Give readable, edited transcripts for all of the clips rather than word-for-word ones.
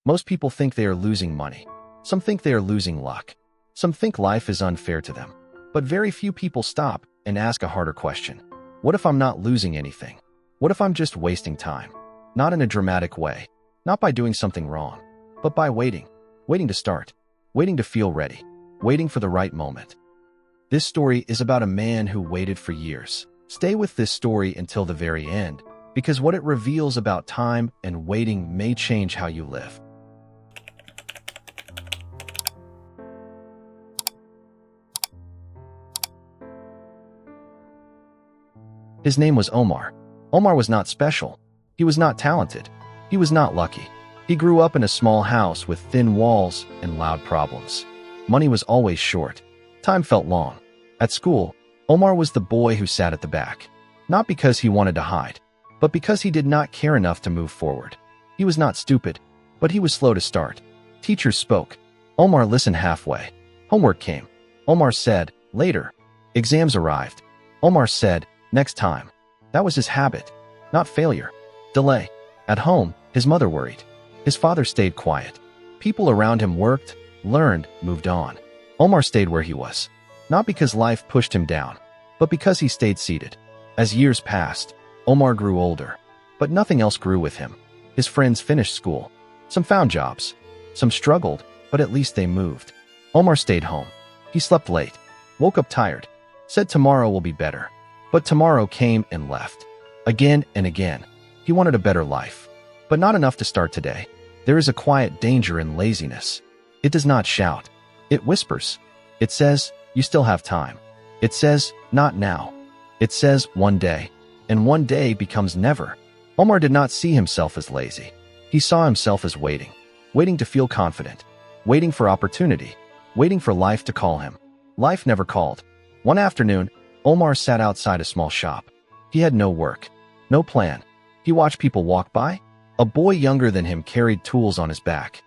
Most people think they are losing money. Some think they are losing luck. Some think life is unfair to them. But very few people stop and ask a harder question. What if I'm not losing anything? What if I'm just wasting time? Not in a dramatic way. Not by doing something wrong. But by waiting. Waiting to start. Waiting to feel ready. Waiting for the right moment. This story is about a man who waited for years. Stay with this story until the very end, because what it reveals about time and waiting may change how you live. His name was Omar. Omar was not special. He was not talented. He was not lucky. He grew up in a small house with thin walls and loud problems. Money was always short. Time felt long. At school, Omar was the boy who sat at the back. Not because he wanted to hide, but because he did not care enough to move forward. He was not stupid, but he was slow to start. Teachers spoke. Omar listened halfway. Homework came. Omar said, later. Exams arrived. Omar said, next time. That was his habit, not failure. Delay. At home, his mother worried. His father stayed quiet. People around him worked, learned, moved on. Omar stayed where he was. Not because life pushed him down, but because he stayed seated. As years passed, Omar grew older, but nothing else grew with him. His friends finished school. Some found jobs. Some struggled, but at least they moved. Omar stayed home. He slept late, woke up tired, said tomorrow will be better. But tomorrow came and left. Again and again. He wanted a better life, but not enough to start today. There is a quiet danger in laziness. It does not shout. It whispers. It says, you still have time. It says, not now. It says, one day. And one day becomes never. Omar did not see himself as lazy. He saw himself as waiting. Waiting to feel confident. Waiting for opportunity. Waiting for life to call him. Life never called. One afternoon, Omar sat outside a small shop. He had no work, no plan. He watched people walk by. A boy younger than him carried tools on his back.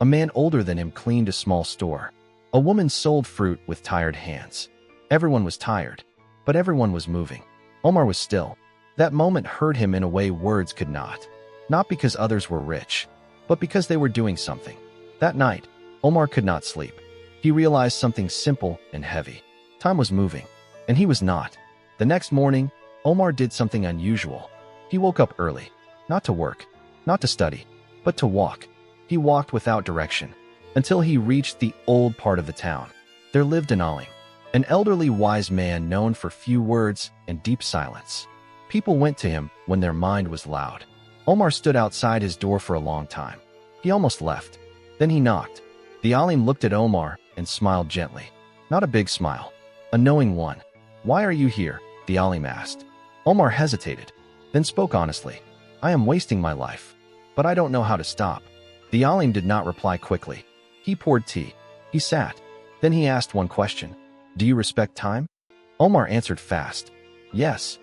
A man older than him cleaned a small store. A woman sold fruit with tired hands. Everyone was tired, but everyone was moving. Omar was still. That moment hurt him in a way words could not. Not because others were rich, but because they were doing something. That night, Omar could not sleep. He realized something simple and heavy. Time was moving, and he was not. The next morning, Omar did something unusual. He woke up early, not to work, not to study, but to walk. He walked without direction, until he reached the old part of the town. There lived an alim, an elderly wise man known for few words and deep silence. People went to him when their mind was loud. Omar stood outside his door for a long time. He almost left. Then he knocked. The alim looked at Omar and smiled gently. Not a big smile. A knowing one. Why are you here? The alim asked. Omar hesitated, then spoke honestly. I am wasting my life, but I don't know how to stop. The alim did not reply quickly. He poured tea. He sat. Then he asked one question. Do you respect time? Omar answered fast. Yes.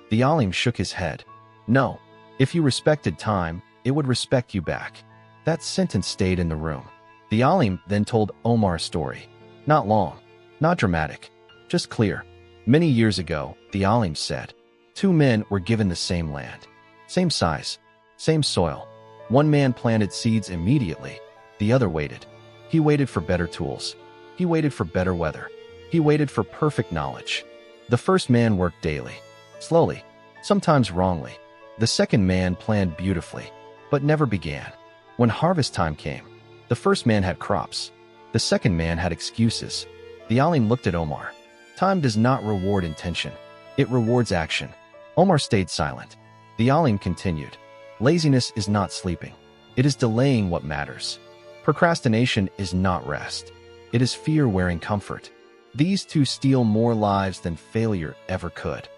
The alim shook his head. No. If you respected time, it would respect you back. That sentence stayed in the room. The alim then told Omar a story. Not long, not dramatic, just clear. Many years ago, the alim said, two men were given the same land. Same size, same soil. One man planted seeds immediately. The other waited. He waited for better tools. He waited for better weather. He waited for perfect knowledge. The first man worked daily, slowly, sometimes wrongly. The second man planned beautifully, but never began. When harvest time came, the first man had crops. The second man had excuses. The alim looked at Omar. Time does not reward intention. It rewards action. Omar stayed silent. The alim continued. Laziness is not sleeping. It is delaying what matters. Procrastination is not rest. It is fear wearing comfort. These two steal more lives than failure ever could.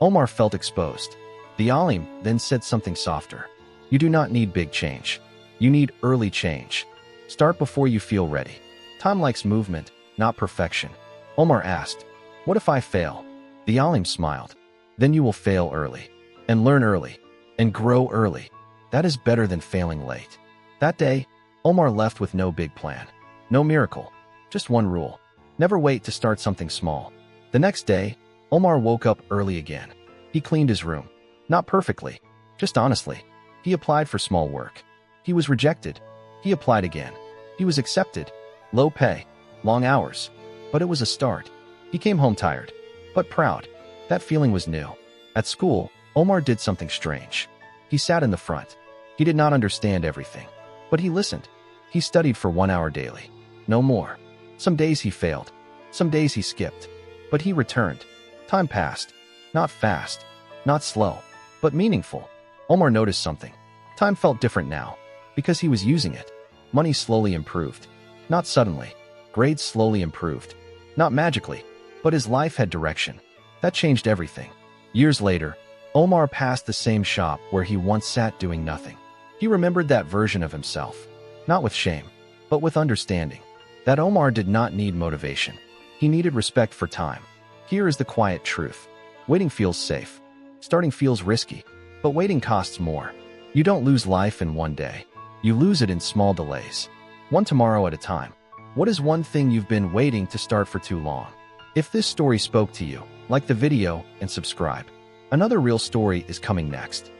Omar felt exposed. The alim then said something softer. You do not need big change. You need early change. Start before you feel ready. Time likes movement, not perfection. Omar asked, what if I fail? The alim smiled. Then you will fail early, and learn early, and grow early. That is better than failing late. That day, Omar left with no big plan, no miracle, just one rule. Never wait to start something small. The next day, Omar woke up early again. He cleaned his room. Not perfectly, just honestly. He applied for small work. He He was rejected. He applied again. He was accepted. Low pay, long hours. But it was a start. He came home tired, but proud. That feeling was new. At school, Omar did something strange. He sat in the front. He did not understand everything, but he listened. He studied for 1 hour daily. No more. Some days he failed. Some days he skipped. But he returned. Time passed. Not fast. Not slow. But meaningful. Omar noticed something. Time felt different now. Because he was using it. Money slowly improved. Not suddenly. Grades slowly improved. Not magically. But his life had direction. That changed everything. Years later, Omar passed the same shop where he once sat doing nothing. He remembered that version of himself. Not with shame, but with understanding. That Omar did not need motivation. He needed respect for time. Here is the quiet truth. Waiting feels safe. Starting feels risky. But waiting costs more. You don't lose life in one day. You lose it in small delays. One tomorrow at a time. What is one thing you've been waiting to start for too long? If this story spoke to you, like the video and subscribe. Another real story is coming next.